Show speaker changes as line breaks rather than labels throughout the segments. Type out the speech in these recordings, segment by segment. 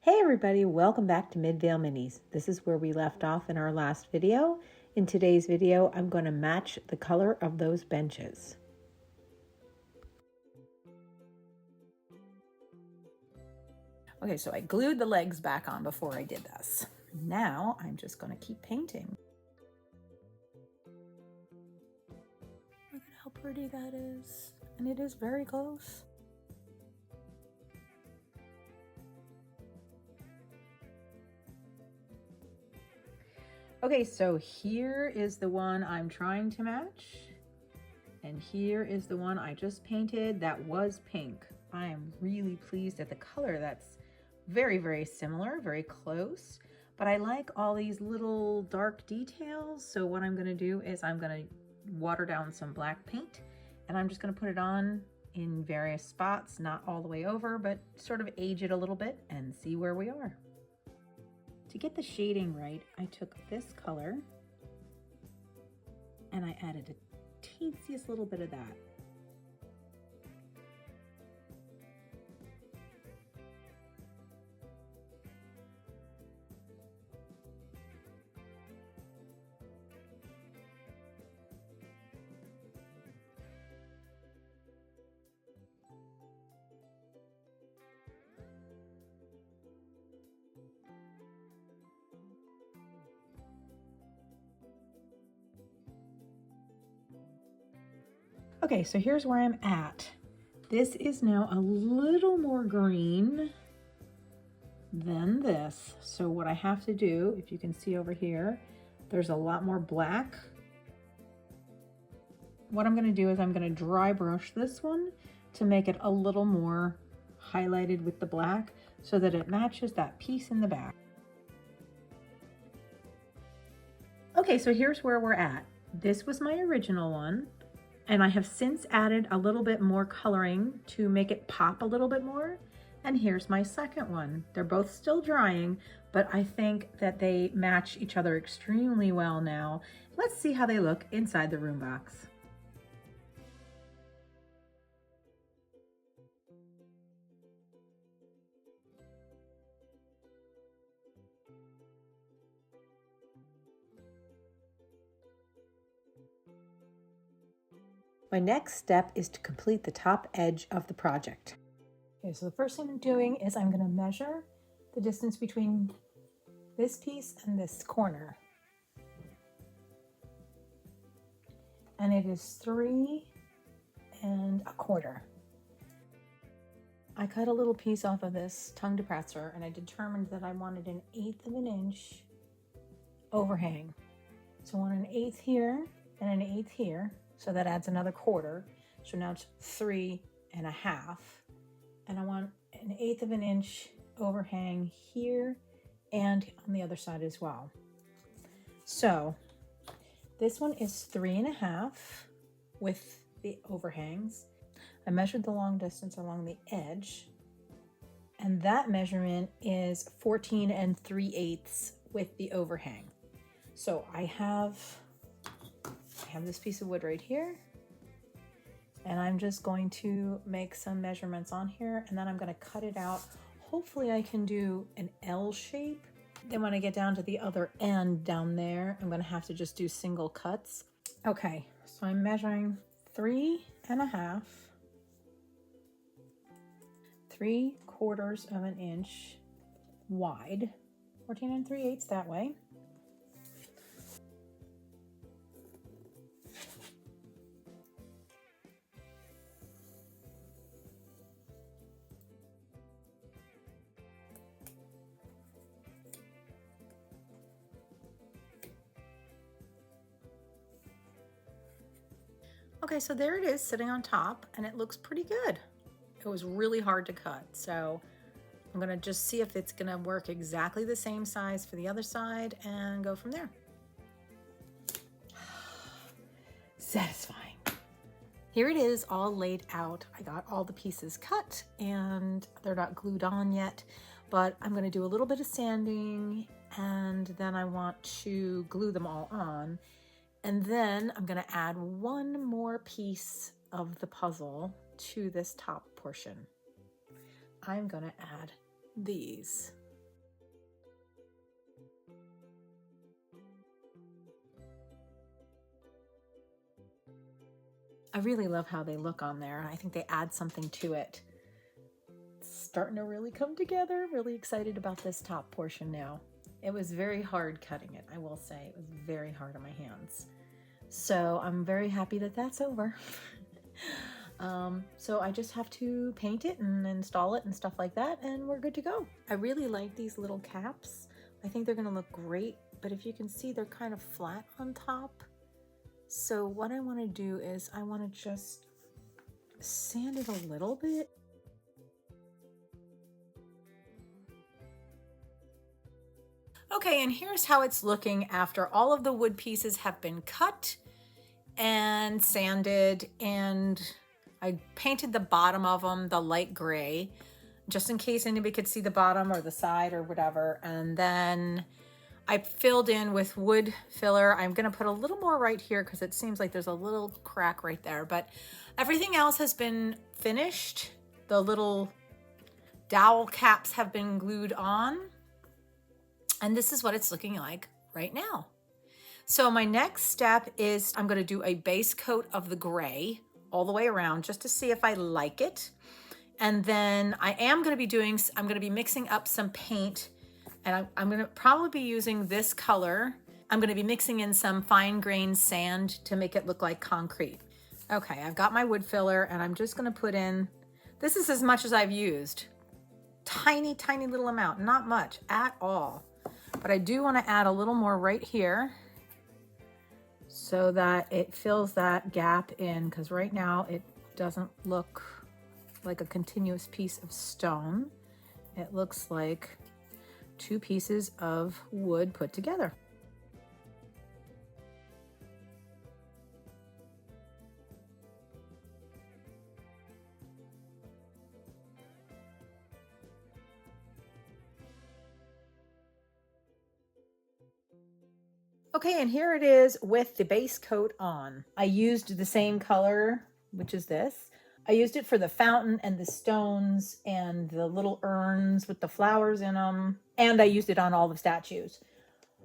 Hey everybody, welcome back to Midvale Minis. This is where we left off in our last video. In today's video, I'm going to match the color of those benches.
Okay, so I glued the legs back on before I did this. Now I'm just going to keep painting. Look at how pretty that is. And it is very close. Okay, so here is the one I'm trying to match. And here is the one I just painted that was pink. I am really pleased at the color. That's very, very similar, very close. But I like all these little dark details. So what I'm gonna do is I'm gonna water down some black paint and I'm just gonna put it on in various spots, not all the way over, but sort of age it a little bit and see where we are. To get the shading right, I took this color and I added a teeniest little bit of that. Okay, so here's where I'm at. This is now a little more green than this. So what I have to do, if you can see over here, there's a lot more black. What I'm gonna do is I'm gonna dry brush this one to make it a little more highlighted with the black so that it matches that piece in the back. Okay, so here's where we're at. This was my original one. And I have since added a little bit more coloring to make it pop a little bit more. And here's my second one. They're both still drying, but I think that they match each other extremely well now. Let's see how they look inside the room box.
My next step is to complete the top edge of the project.
Okay, so the first thing I'm doing is I'm gonna measure the distance between this piece and this corner. And it is 3 1/4. I cut a little piece off of this tongue depressor and I determined that I wanted 1/8 of an inch overhang. So I want 1/8 here and 1/8 here. So that adds another 1/4. So now it's 3 1/2. And I want 1/8 of an inch overhang here and on the other side as well. So this one is 3 1/2 with the overhangs. I measured the long distance along the edge, and that measurement is 14 3/8 with the overhang. So I have this piece of wood right here, and I'm just going to make some measurements on here, and then I'm going to cut it out. Hopefully I can do an L shape. Then when I get down to the other end down there, I'm going to have to just do single cuts. Okay, so I'm measuring 3 1/2, 3/4 of an inch wide, 14 3/8 that way. Okay, so there it is sitting on top and it looks pretty good. It was really hard to cut, so I'm gonna just see if it's gonna work exactly the same size for the other side and go from there. Satisfying. Here it is all laid out. I got all the pieces cut and they're not glued on yet, but I'm gonna do a little bit of sanding and then I want to glue them all on. And then I'm gonna add one more piece of the puzzle to this top portion. I'm gonna add these. I really love how they look on there. I think they add something to it. It's starting to really come together. Really excited about this top portion now. It was very hard cutting it, I will say. It was very hard on my hands. So I'm very happy that that's over. So I just have to paint it and install it and stuff like that, and we're good to go. I really like these little caps. I think they're gonna look great, but if you can see, they're kind of flat on top. So what I wanna do is I wanna just sand it a little bit. Okay, and here's how it's looking after all of the wood pieces have been cut and sanded, and I painted the bottom of them the light gray, just in case anybody could see the bottom or the side or whatever. And then I filled in with wood filler. I'm gonna put a little more right here because it seems like there's a little crack right there, but everything else has been finished. The little dowel caps have been glued on, and this is what it's looking like right now. So my next step is I'm going to do a base coat of the gray all the way around just to see if I like it. And then I'm going to be mixing up some paint, and I'm going to probably be using this color. I'm going to be mixing in some fine grained sand to make it look like concrete. Okay, I've got my wood filler, and I'm just going to put in, this is as much as I've used. Tiny, tiny little amount, not much at all. But I do want to add a little more right here so that it fills that gap in, because right now it doesn't look like a continuous piece of stone. It looks like two pieces of wood put together. Okay, and here it is with the base coat on. I used the same color, which is this. I used it for the fountain and the stones and the little urns with the flowers in them. And I used it on all the statues.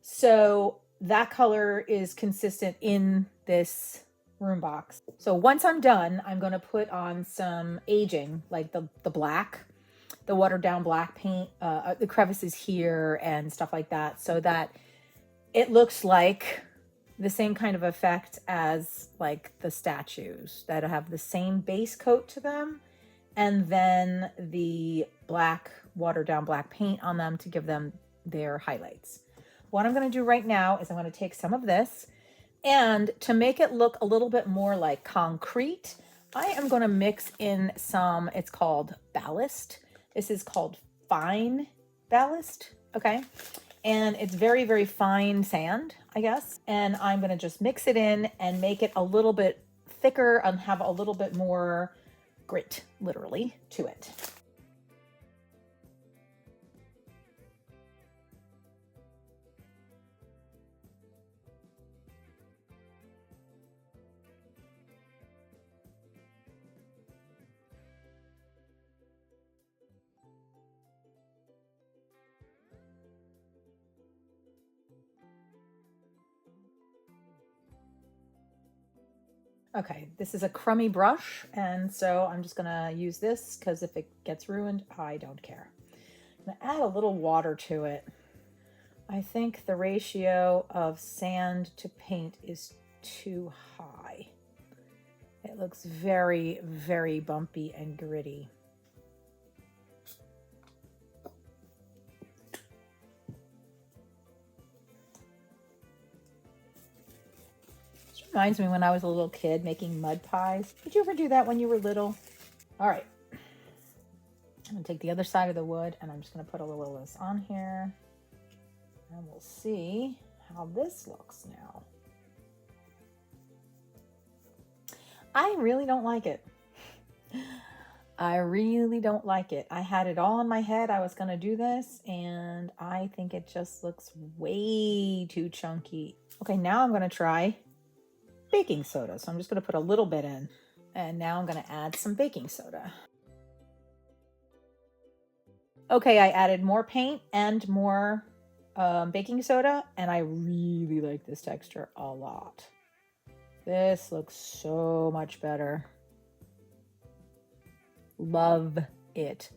So that color is consistent in this room box. So once I'm done, I'm going to put on some aging, like the black, the watered down black paint, the crevices here and stuff like that, so that it looks like the same kind of effect as like the statues that have the same base coat to them, and then the black watered down black paint on them to give them their highlights. What I'm going to do right now is I'm going to take some of this, and to make it look a little bit more like concrete, I am going to mix in some, it's called ballast. This is called fine ballast, okay? And it's very, very fine sand, I guess. And I'm gonna just mix it in and make it a little bit thicker and have a little bit more grit, literally, to it. Okay, this is a crummy brush, and so I'm just gonna use this because if it gets ruined, I don't care. I'm gonna add a little water to it. I think the ratio of sand to paint is too high. It looks very, very bumpy and gritty. Reminds me when I was a little kid making mud pies. Did you ever do that when you were little? All right. I'm gonna take the other side of the wood, and I'm just gonna put a little of this on here, and we'll see how this looks now. I really don't like it. I really don't like it. I had it all in my head I was gonna do this, and I think it just looks way too chunky. Okay, now I'm gonna try baking soda. So I'm just going to put a little bit in, and now I'm going to add some baking soda. Okay, I added more paint and more baking soda, and I really like this texture a lot. This looks so much better. Love it.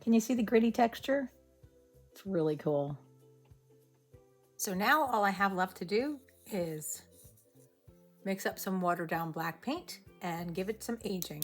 Can you see the gritty texture? It's really cool. So now all I have left to do is mix up some watered down black paint and give it some aging.